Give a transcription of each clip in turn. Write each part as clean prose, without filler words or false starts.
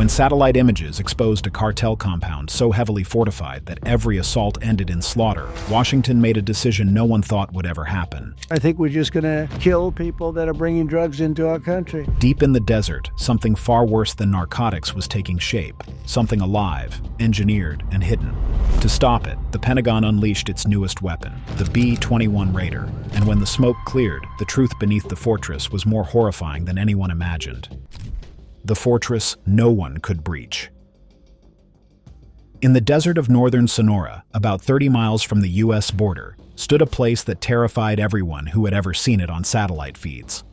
and satellite images exposed a cartel compound so heavily fortified that every assault ended in slaughter, Washington made a decision no one thought would ever happen. I think we're just going to kill people that are bringing drugs into our country. Deep in the desert, something far worse than narcotics was taking shape, something alive, engineered, and hidden. To stop it, the Pentagon unleashed its newest weapon, the B-21 Raider, and when the smoke cleared, the truth beneath the fortress was more horrifying than anyone imagined. The fortress no one could breach. In the desert of northern Sonora, about 30 miles from the U.S. border, stood a place that terrified everyone who had ever seen it on satellite feeds.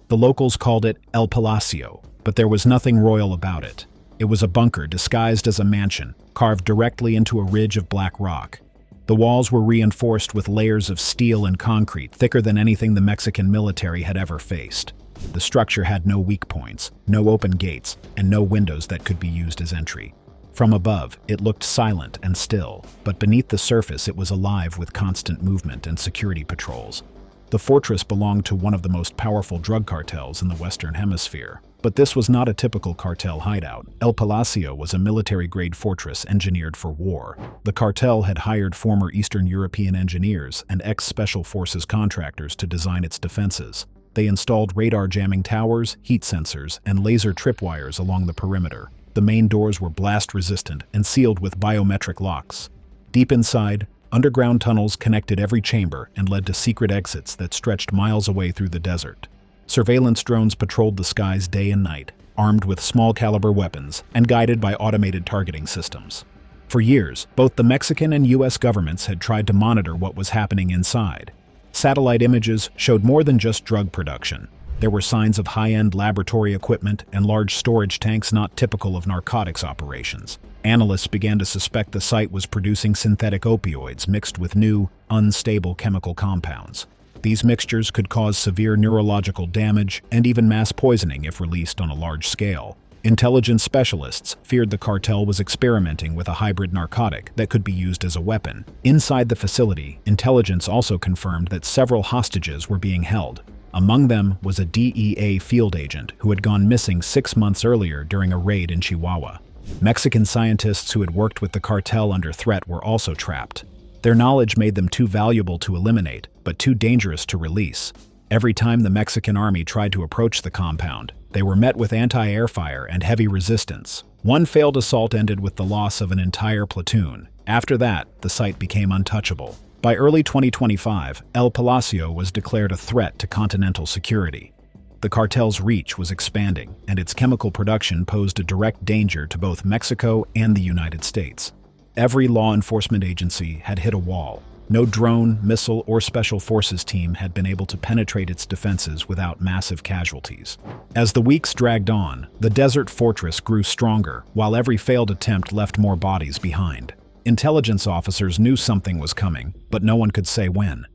The locals called it El Palacio, but there was nothing royal about it. It was a bunker disguised as a mansion, carved directly into a ridge of black rock. The walls were reinforced with layers of steel and concrete thicker than anything the Mexican military had ever faced. The structure had no weak points, no open gates, and no windows that could be used as entry. From above, it looked silent and still, but beneath the surface it was alive with constant movement and security patrols. The fortress belonged to one of the most powerful drug cartels in the Western Hemisphere. But this was not a typical cartel hideout. El Palacio was a military-grade fortress engineered for war. The cartel had hired former Eastern European engineers and ex-special forces contractors to design its defenses. They installed radar jamming towers, heat sensors, and laser tripwires along the perimeter. The main doors were blast-resistant and sealed with biometric locks. Deep inside, underground tunnels connected every chamber and led to secret exits that stretched miles away through the desert. Surveillance drones patrolled the skies day and night, armed with small-caliber weapons and guided by automated targeting systems. For years, both the Mexican and U.S. governments had tried to monitor what was happening inside. Satellite images showed more than just drug production. There were signs of high-end laboratory equipment and large storage tanks not typical of narcotics operations. Analysts began to suspect the site was producing synthetic opioids mixed with new, unstable chemical compounds. These mixtures could cause severe neurological damage and even mass poisoning if released on a large scale. Intelligence specialists feared the cartel was experimenting with a hybrid narcotic that could be used as a weapon. Inside the facility, intelligence also confirmed that several hostages were being held. Among them was a DEA field agent who had gone missing 6 months earlier during a raid in Chihuahua. Mexican scientists who had worked with the cartel under threat were also trapped. Their knowledge made them too valuable to eliminate, but too dangerous to release. Every time the Mexican army tried to approach the compound, they were met with anti-air fire and heavy resistance. One failed assault ended with the loss of an entire platoon. After that, the site became untouchable. By early 2025, El Palacio was declared a threat to continental security. The cartel's reach was expanding, and its chemical production posed a direct danger to both Mexico and the United States. Every law enforcement agency had hit a wall. No drone, missile, or special forces team had been able to penetrate its defenses without massive casualties. As the weeks dragged on, the desert fortress grew stronger, while every failed attempt left more bodies behind. Intelligence officers knew something was coming, but no one could say when.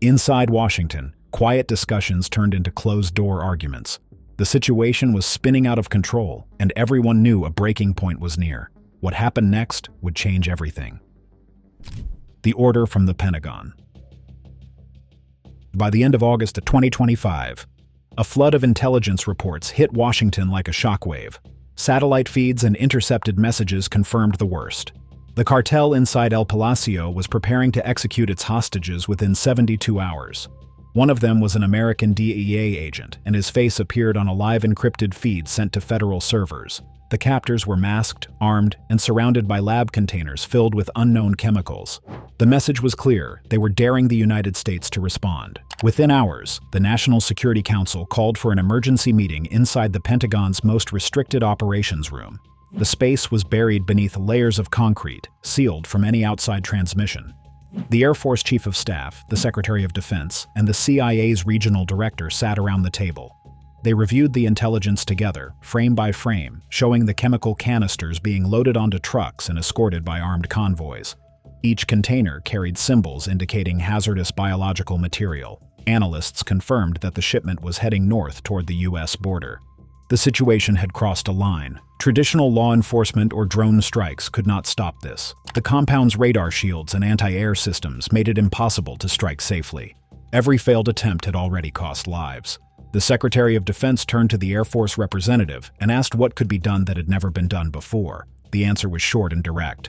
Inside Washington, quiet discussions turned into closed-door arguments. The situation was spinning out of control, and everyone knew a breaking point was near. What happened next would change everything. The order from the Pentagon. By the end of August of 2025, a flood of intelligence reports hit Washington like a shockwave. Satellite feeds and intercepted messages confirmed the worst. The cartel inside El Palacio was preparing to execute its hostages within 72 hours. One of them was an American DEA agent, and his face appeared on a live encrypted feed sent to federal servers. The captors were masked, armed, and surrounded by lab containers filled with unknown chemicals. The message was clear: they were daring the United States to respond. Within hours, the National Security Council called for an emergency meeting inside the Pentagon's most restricted operations room. The space was buried beneath layers of concrete, sealed from any outside transmission. The Air Force Chief of Staff, the Secretary of Defense, and the CIA's regional director sat around the table. They reviewed the intelligence together, frame by frame, showing the chemical canisters being loaded onto trucks and escorted by armed convoys. Each container carried symbols indicating hazardous biological material. Analysts confirmed that the shipment was heading north toward the U.S. border. The situation had crossed a line. Traditional law enforcement or drone strikes could not stop this. The compound's radar shields and anti-air systems made it impossible to strike safely. Every failed attempt had already cost lives. The Secretary of Defense turned to the Air Force representative and asked what could be done that had never been done before. The answer was short and direct.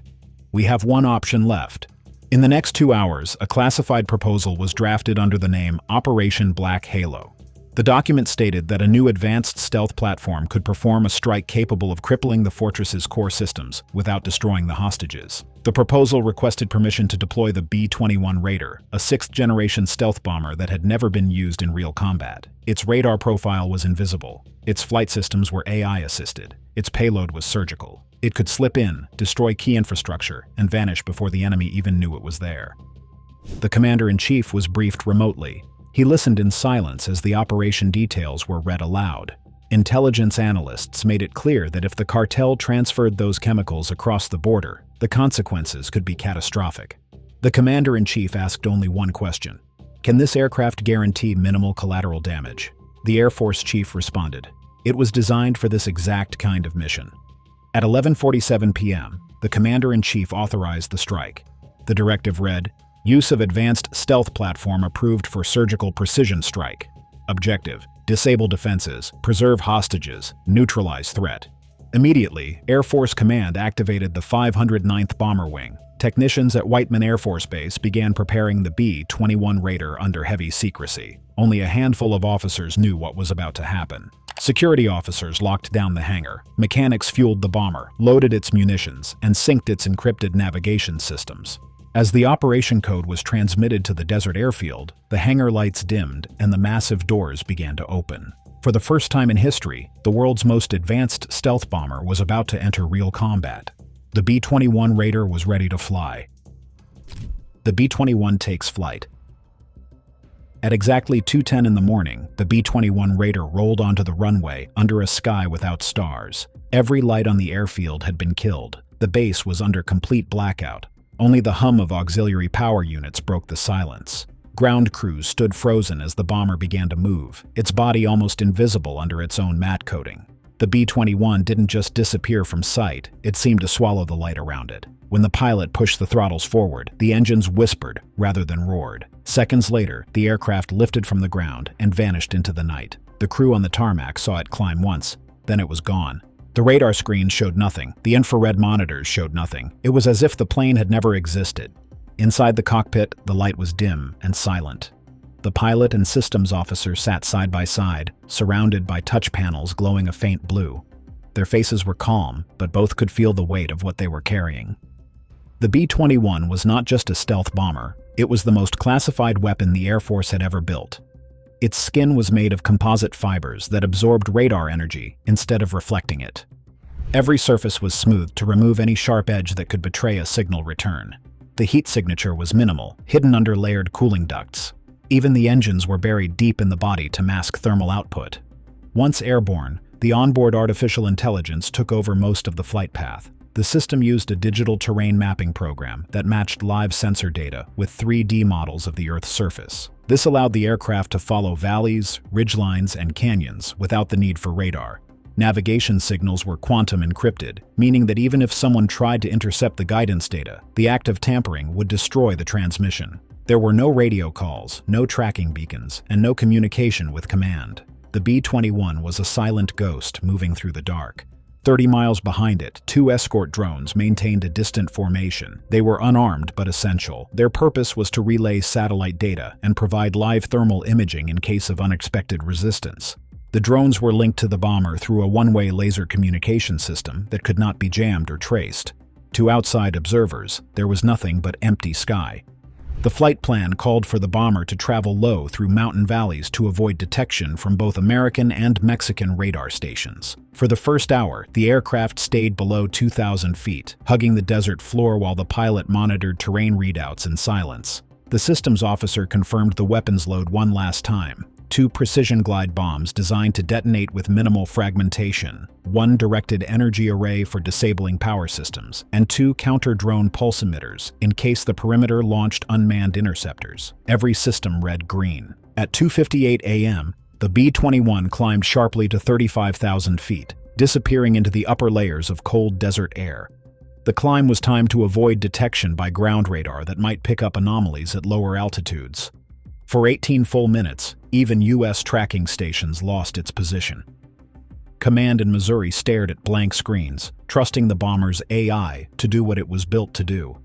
We have one option left. In the next 2 hours, a classified proposal was drafted under the name Operation Black Halo. The document stated that a new advanced stealth platform could perform a strike capable of crippling the fortress's core systems without destroying the hostages. The proposal requested permission to deploy the B-21 Raider, a 6th-generation stealth bomber that had never been used in real combat. Its radar profile was invisible. Its flight systems were AI-assisted. Its payload was surgical. It could slip in, destroy key infrastructure, and vanish before the enemy even knew it was there. The commander-in-chief was briefed remotely. He listened in silence as the operation details were read aloud. Intelligence analysts made it clear that if the cartel transferred those chemicals across the border, the consequences could be catastrophic. The commander-in-chief asked only one question: can this aircraft guarantee minimal collateral damage? The Air Force chief responded, it was designed for this exact kind of mission. At 11:47 p.m., the commander-in-chief authorized the strike. The directive read, use of advanced stealth platform approved for surgical precision strike. Objective, disable defenses, preserve hostages, neutralize threat. Immediately, Air Force Command activated the 509th Bomber Wing. Technicians at Whiteman Air Force Base began preparing the B-21 Raider under heavy secrecy. Only a handful of officers knew what was about to happen. Security officers locked down the hangar. Mechanics fueled the bomber, loaded its munitions, and synced its encrypted navigation systems. As the operation code was transmitted to the desert airfield, the hangar lights dimmed and the massive doors began to open. For the first time in history, the world's most advanced stealth bomber was about to enter real combat. The B-21 Raider was ready to fly. The B-21 takes flight. At exactly 2:10 in the morning, the B-21 Raider rolled onto the runway under a sky without stars. Every light on the airfield had been killed. The base was under complete blackout. Only the hum of auxiliary power units broke the silence. Ground crews stood frozen as the bomber began to move, its body almost invisible under its own matte coating. The B-21 didn't just disappear from sight, it seemed to swallow the light around it. When the pilot pushed the throttles forward, the engines whispered rather than roared. Seconds later, the aircraft lifted from the ground and vanished into the night. The crew on the tarmac saw it climb once, then it was gone. The radar screen showed nothing. The infrared monitors showed nothing. It was as if the plane had never existed. Inside the cockpit, the light was dim and silent. The pilot and systems officer sat side by side, surrounded by touch panels glowing a faint blue. Their faces were calm, but both could feel the weight of what they were carrying. The B-21 was not just a stealth bomber. It was the most classified weapon the Air Force had ever built. Its skin was made of composite fibers that absorbed radar energy instead of reflecting it. Every surface was smoothed to remove any sharp edge that could betray a signal return. The heat signature was minimal, hidden under layered cooling ducts. Even the engines were buried deep in the body to mask thermal output. Once airborne, the onboard artificial intelligence took over most of the flight path. The system used a digital terrain mapping program that matched live sensor data with 3D models of the Earth's surface. This allowed the aircraft to follow valleys, ridgelines, and canyons without the need for radar. Navigation signals were quantum encrypted, meaning that even if someone tried to intercept the guidance data, the act of tampering would destroy the transmission. There were no radio calls, no tracking beacons, and no communication with command. The B-21 was a silent ghost moving through the dark. 30 miles behind it, 2 escort drones maintained a distant formation. They were unarmed but essential. Their purpose was to relay satellite data and provide live thermal imaging in case of unexpected resistance. The drones were linked to the bomber through a one-way laser communication system that could not be jammed or traced. To outside observers, there was nothing but empty sky. The flight plan called for the bomber to travel low through mountain valleys to avoid detection from both American and Mexican radar stations. For the first hour, the aircraft stayed below 2,000 feet, hugging the desert floor while the pilot monitored terrain readouts in silence. The systems officer confirmed the weapons load one last time. 2 precision glide bombs designed to detonate with minimal fragmentation, 1 directed energy array for disabling power systems, and 2 counter-drone pulse emitters in case the perimeter launched unmanned interceptors. Every system read green. At 2:58 a.m., the B-21 climbed sharply to 35,000 feet, disappearing into the upper layers of cold desert air. The climb was timed to avoid detection by ground radar that might pick up anomalies at lower altitudes. For 18 full minutes, Even U.S. tracking stations lost its position. Command in Missouri stared at blank screens, trusting the bomber's AI to do what it was built to do.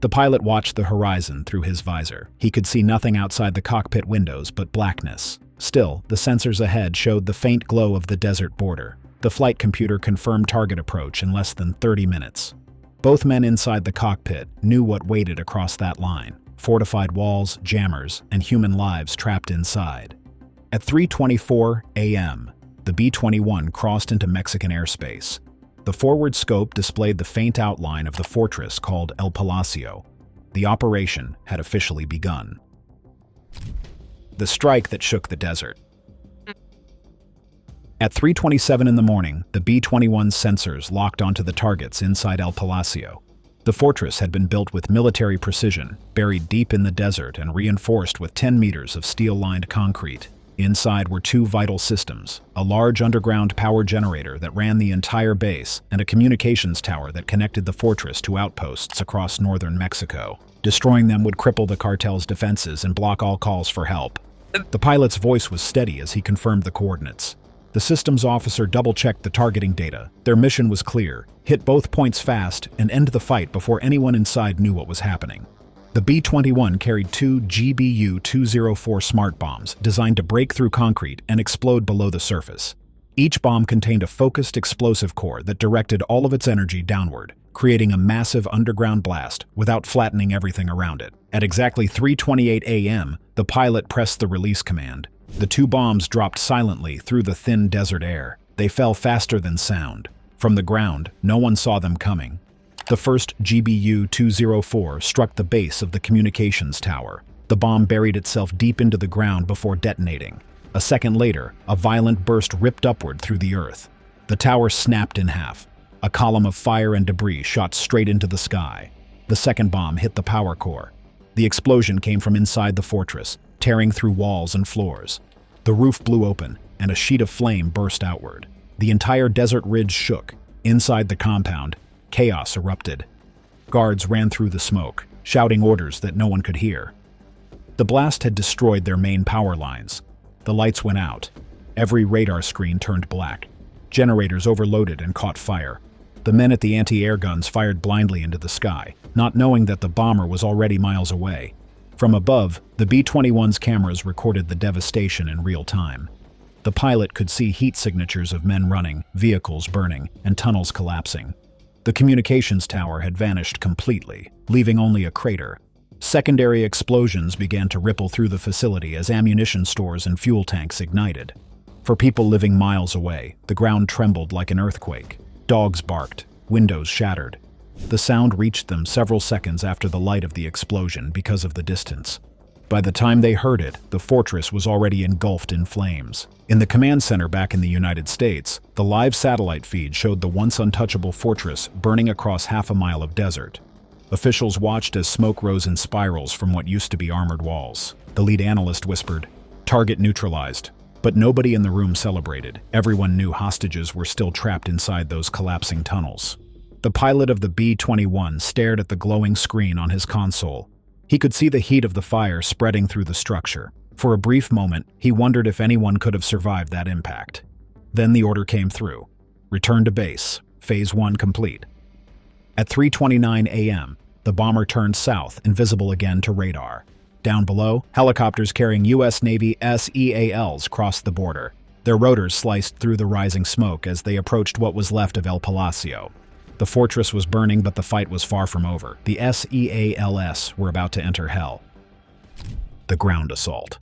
The pilot watched the horizon through his visor. He could see nothing outside the cockpit windows but blackness. Still, the sensors ahead showed the faint glow of the desert border. The flight computer confirmed target approach in less than 30 minutes. Both men inside the cockpit knew what waited across that line: fortified walls, jammers, and human lives trapped inside. At 3:24 a.m., the B-21 crossed into Mexican airspace. The forward scope displayed the faint outline of the fortress called El Palacio. The operation had officially begun. The strike that shook the desert. At 3:27 in the morning, the B-21's sensors locked onto the targets inside El Palacio. The fortress had been built with military precision, buried deep in the desert and reinforced with 10 meters of steel-lined concrete. Inside were two vital systems: a large underground power generator that ran the entire base, and a communications tower that connected the fortress to outposts across northern Mexico. Destroying them would cripple the cartel's defenses and block all calls for help. The pilot's voice was steady as he confirmed the coordinates. The systems officer double-checked the targeting data. Their mission was clear: hit both points fast and end the fight before anyone inside knew what was happening. The B-21 carried two GBU-204 smart bombs designed to break through concrete and explode below the surface. Each bomb contained a focused explosive core that directed all of its energy downward, creating a massive underground blast without flattening everything around it. At exactly 3:28 a.m., the pilot pressed the release command. The two bombs dropped silently through the thin desert air. They fell faster than sound. From the ground, no one saw them coming. The first GBU-204 struck the base of the communications tower. The bomb buried itself deep into the ground before detonating. A second later, a violent burst ripped upward through the earth. The tower snapped in half. A column of fire and debris shot straight into the sky. The second bomb hit the power core. The explosion came from inside the fortress, tearing through walls and floors. The roof blew open, and a sheet of flame burst outward. The entire desert ridge shook. Inside the compound, chaos erupted. Guards ran through the smoke, shouting orders that no one could hear. The blast had destroyed their main power lines. The lights went out. Every radar screen turned black. Generators overloaded and caught fire. The men at the anti-air guns fired blindly into the sky, not knowing that the bomber was already miles away. From above, the B-21's cameras recorded the devastation in real time. The pilot could see heat signatures of men running, vehicles burning, and tunnels collapsing. The communications tower had vanished completely, leaving only a crater. Secondary explosions began to ripple through the facility as ammunition stores and fuel tanks ignited. For people living miles away, the ground trembled like an earthquake. Dogs barked, windows shattered. The sound reached them several seconds after the light of the explosion because of the distance. By the time they heard it, the fortress was already engulfed in flames. In the command center back in the United States, the live satellite feed showed the once untouchable fortress burning across half a mile of desert. Officials watched as smoke rose in spirals from what used to be armored walls. The lead analyst whispered, "Target neutralized." But nobody in the room celebrated. Everyone knew hostages were still trapped inside those collapsing tunnels. The pilot of the B-21 stared at the glowing screen on his console. He could see the heat of the fire spreading through the structure. For a brief moment, he wondered if anyone could have survived that impact. Then the order came through. Return to base. Phase 1 complete. At 3:29 a.m., the bomber turned south, invisible again to radar. Down below, helicopters carrying U.S. Navy SEALs crossed the border. Their rotors sliced through the rising smoke as they approached what was left of El Palacio. The fortress was burning, but the fight was far from over. The SEALs were about to enter hell. The ground assault.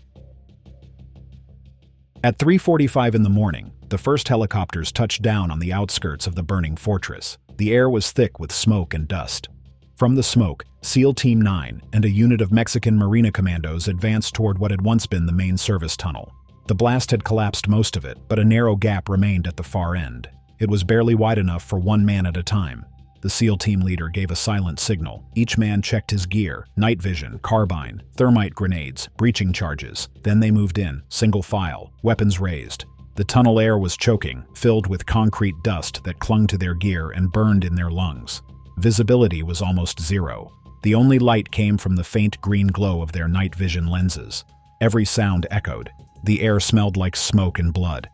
At 3:45 in the morning, the first helicopters touched down on the outskirts of the burning fortress. The air was thick with smoke and dust. From the smoke, SEAL Team 9 and a unit of Mexican Marina commandos advanced toward what had once been the main service tunnel. The blast had collapsed most of it, but a narrow gap remained at the far end. It was barely wide enough for one man at a time. The SEAL team leader gave a silent signal. Each man checked his gear: night vision, carbine, thermite grenades, breaching charges. Then they moved in, single file, weapons raised. The tunnel air was choking, filled with concrete dust that clung to their gear and burned in their lungs. Visibility was almost zero. The only light came from the faint green glow of their night vision lenses. Every sound echoed. The air smelled like smoke and blood.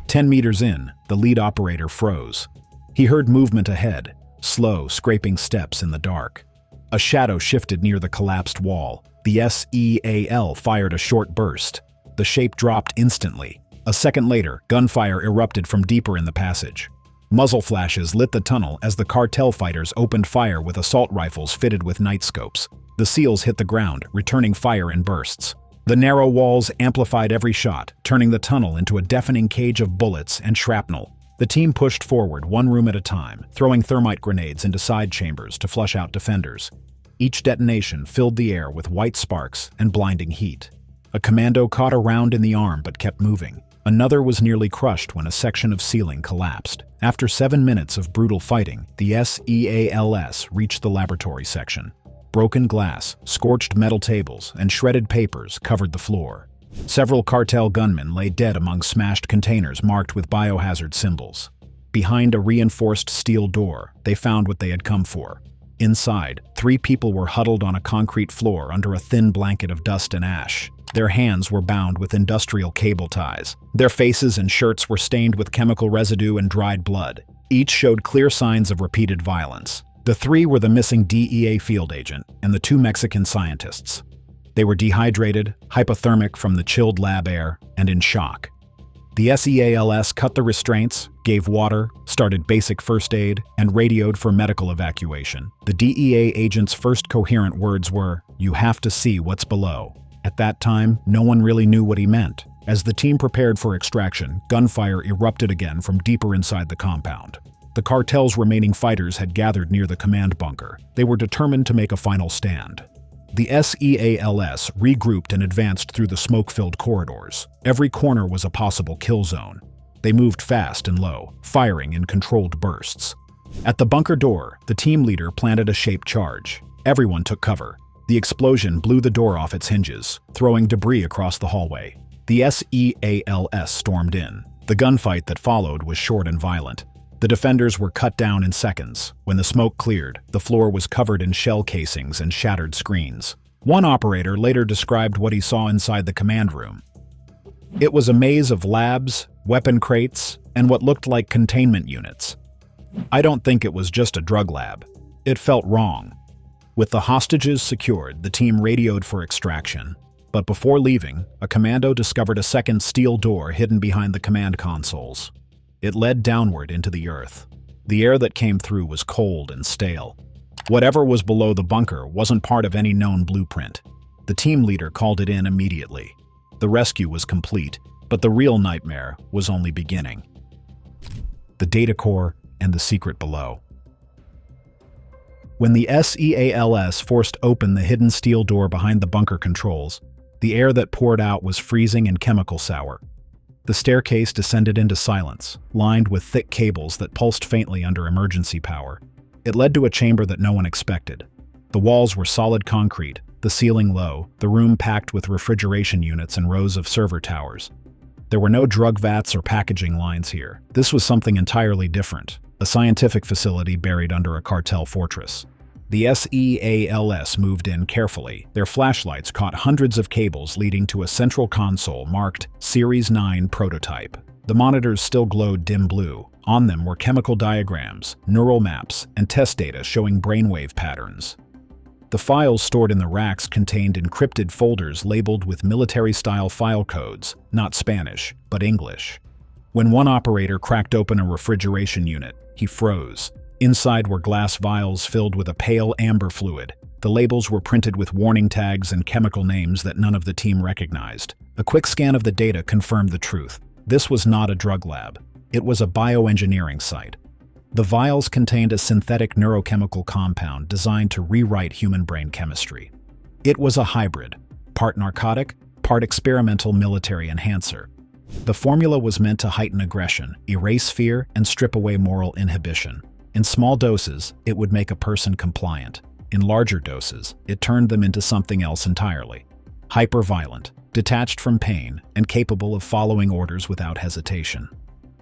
10 meters in, the lead operator froze. He heard movement ahead, slow, scraping steps in the dark. A shadow shifted near the collapsed wall. The SEAL fired a short burst. The shape dropped instantly. A second later, gunfire erupted from deeper in the passage. Muzzle flashes lit the tunnel as the cartel fighters opened fire with assault rifles fitted with night scopes. The SEALs hit the ground, returning fire in bursts. The narrow walls amplified every shot, turning the tunnel into a deafening cage of bullets and shrapnel. The team pushed forward, one room at a time, throwing thermite grenades into side chambers to flush out defenders. Each detonation filled the air with white sparks and blinding heat. A commando caught a round in the arm but kept moving. Another was nearly crushed when a section of ceiling collapsed. After 7 minutes of brutal fighting, the SEALs reached the laboratory section. Broken glass, scorched metal tables, and shredded papers covered the floor. Several cartel gunmen lay dead among smashed containers marked with biohazard symbols. Behind a reinforced steel door, they found what they had come for. Inside, 3 people were huddled on a concrete floor under a thin blanket of dust and ash. Their hands were bound with industrial cable ties. Their faces and shirts were stained with chemical residue and dried blood. Each showed clear signs of repeated violence. The 3 were the missing DEA field agent and the 2 Mexican scientists. They were dehydrated, hypothermic from the chilled lab air, and in shock. The SEALs cut the restraints, gave water, started basic first aid, and radioed for medical evacuation. The DEA agent's first coherent words were, "You have to see what's below." At that time, no one really knew what he meant. As the team prepared for extraction, gunfire erupted again from deeper inside the compound. The cartel's remaining fighters had gathered near the command bunker. They were determined to make a final stand. The SEALs regrouped and advanced through the smoke-filled corridors. Every corner was a possible kill zone. They moved fast and low, firing in controlled bursts. At the bunker door, the team leader planted a shaped charge. Everyone took cover. The explosion blew the door off its hinges, throwing debris across the hallway. The SEALs stormed in. The gunfight that followed was short and violent. The defenders were cut down in seconds. When the smoke cleared, the floor was covered in shell casings and shattered screens. One operator later described what he saw inside the command room. It was a maze of labs, weapon crates, and what looked like containment units. I don't think it was just a drug lab. It felt wrong. With the hostages secured, the team radioed for extraction. But before leaving, a commando discovered a second steel door hidden behind the command consoles. It led downward into the earth. The air that came through was cold and stale. Whatever was below the bunker wasn't part of any known blueprint. The team leader called it in immediately. The rescue was complete, but the real nightmare was only beginning. The data core and the secret below. When the SEALs forced open the hidden steel door behind the bunker controls, the air that poured out was freezing and chemical sour. The staircase descended into silence, lined with thick cables that pulsed faintly under emergency power. It led to a chamber that no one expected. The walls were solid concrete, the ceiling low, the room packed with refrigeration units and rows of server towers. There were no drug vats or packaging lines here. This was something entirely different, a scientific facility buried under a cartel fortress. The SEALs moved in carefully. Their flashlights caught hundreds of cables leading to a central console marked Series 9 Prototype. The monitors still glowed dim blue. On them were chemical diagrams, neural maps, and test data showing brainwave patterns. The files stored in the racks contained encrypted folders labeled with military-style file codes, not Spanish, but English. When one operator cracked open a refrigeration unit, he froze. Inside were glass vials filled with a pale amber fluid. The labels were printed with warning tags and chemical names that none of the team recognized. A quick scan of the data confirmed the truth. This was not a drug lab. It was a bioengineering site. The vials contained a synthetic neurochemical compound designed to rewrite human brain chemistry. It was a hybrid, part narcotic, part experimental military enhancer. The formula was meant to heighten aggression, erase fear, and strip away moral inhibition. In small doses, it would make a person compliant. In larger doses, it turned them into something else entirely. Hyper-violent, detached from pain, and capable of following orders without hesitation.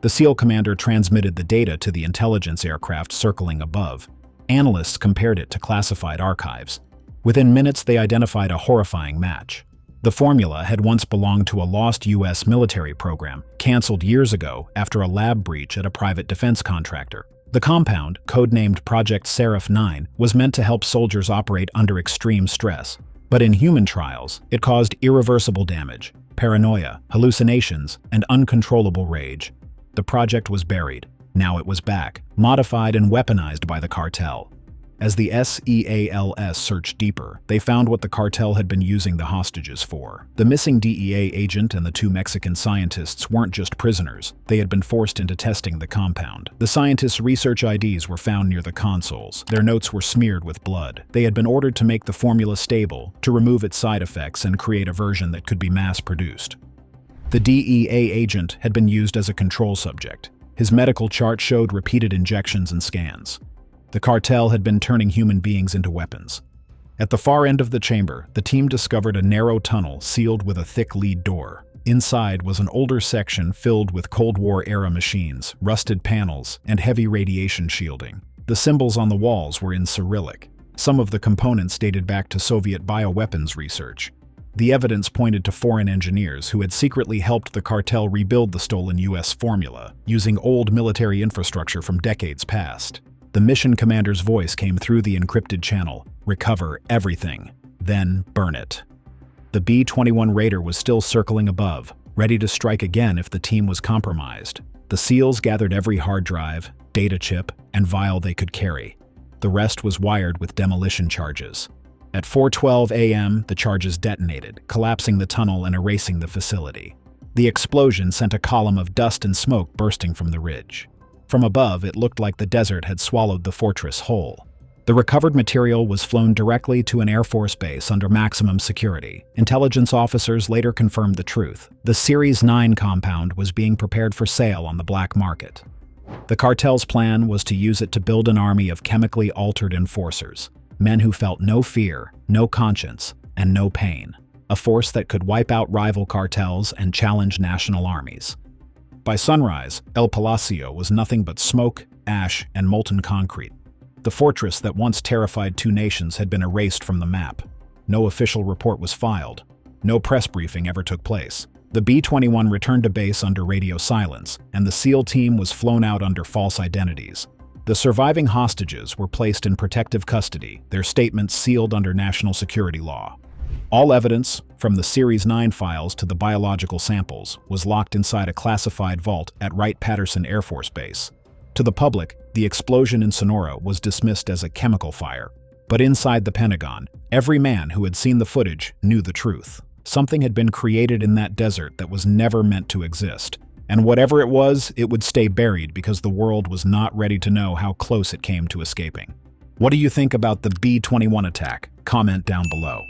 The SEAL commander transmitted the data to the intelligence aircraft circling above. Analysts compared it to classified archives. Within minutes, they identified a horrifying match. The formula had once belonged to a lost U.S. military program, canceled years ago after a lab breach at a private defense contractor. The compound, codenamed Project Seraph 9, was meant to help soldiers operate under extreme stress. But in human trials, it caused irreversible damage, paranoia, hallucinations, and uncontrollable rage. The project was buried. Now it was back, modified and weaponized by the cartel. As the SEALs searched deeper, they found what the cartel had been using the hostages for. The missing DEA agent and the two Mexican scientists weren't just prisoners. They had been forced into testing the compound. The scientists' research IDs were found near the consoles. Their notes were smeared with blood. They had been ordered to make the formula stable, to remove its side effects and create a version that could be mass-produced. The DEA agent had been used as a control subject. His medical chart showed repeated injections and scans. The cartel had been turning human beings into weapons. At the far end of the chamber, the team discovered a narrow tunnel sealed with a thick lead door. Inside was an older section filled with Cold War-era machines, rusted panels, and heavy radiation shielding. The symbols on the walls were in Cyrillic. Some of the components dated back to Soviet bioweapons research. The evidence pointed to foreign engineers who had secretly helped the cartel rebuild the stolen U.S. formula, using old military infrastructure from decades past. The mission commander's voice came through the encrypted channel: "Recover everything, then burn it." The B-21 Raider was still circling above, ready to strike again if the team was compromised. The SEALs gathered every hard drive, data chip, and vial they could carry. The rest was wired with demolition charges. At 4:12 a.m., the charges detonated, collapsing the tunnel and erasing the facility. The explosion sent a column of dust and smoke bursting from the ridge. From above, it looked like the desert had swallowed the fortress whole. The recovered material was flown directly to an Air Force base under maximum security. Intelligence officers later confirmed the truth. The Series 9 compound was being prepared for sale on the black market. The cartel's plan was to use it to build an army of chemically altered enforcers, men who felt no fear, no conscience, and no pain. A force that could wipe out rival cartels and challenge national armies. By sunrise, El Palacio was nothing but smoke, ash, and molten concrete. The fortress that once terrified two nations had been erased from the map. No official report was filed. No press briefing ever took place. The B-21 returned to base under radio silence, and the SEAL team was flown out under false identities. The surviving hostages were placed in protective custody, their statements sealed under national security law. All evidence, from the Series 9 files to the biological samples, was locked inside a classified vault at Wright-Patterson Air Force Base. To the public, the explosion in Sonora was dismissed as a chemical fire. But inside the Pentagon, every man who had seen the footage knew the truth. Something had been created in that desert that was never meant to exist. And whatever it was, it would stay buried because the world was not ready to know how close it came to escaping. What do you think about the B-21 attack? Comment down below.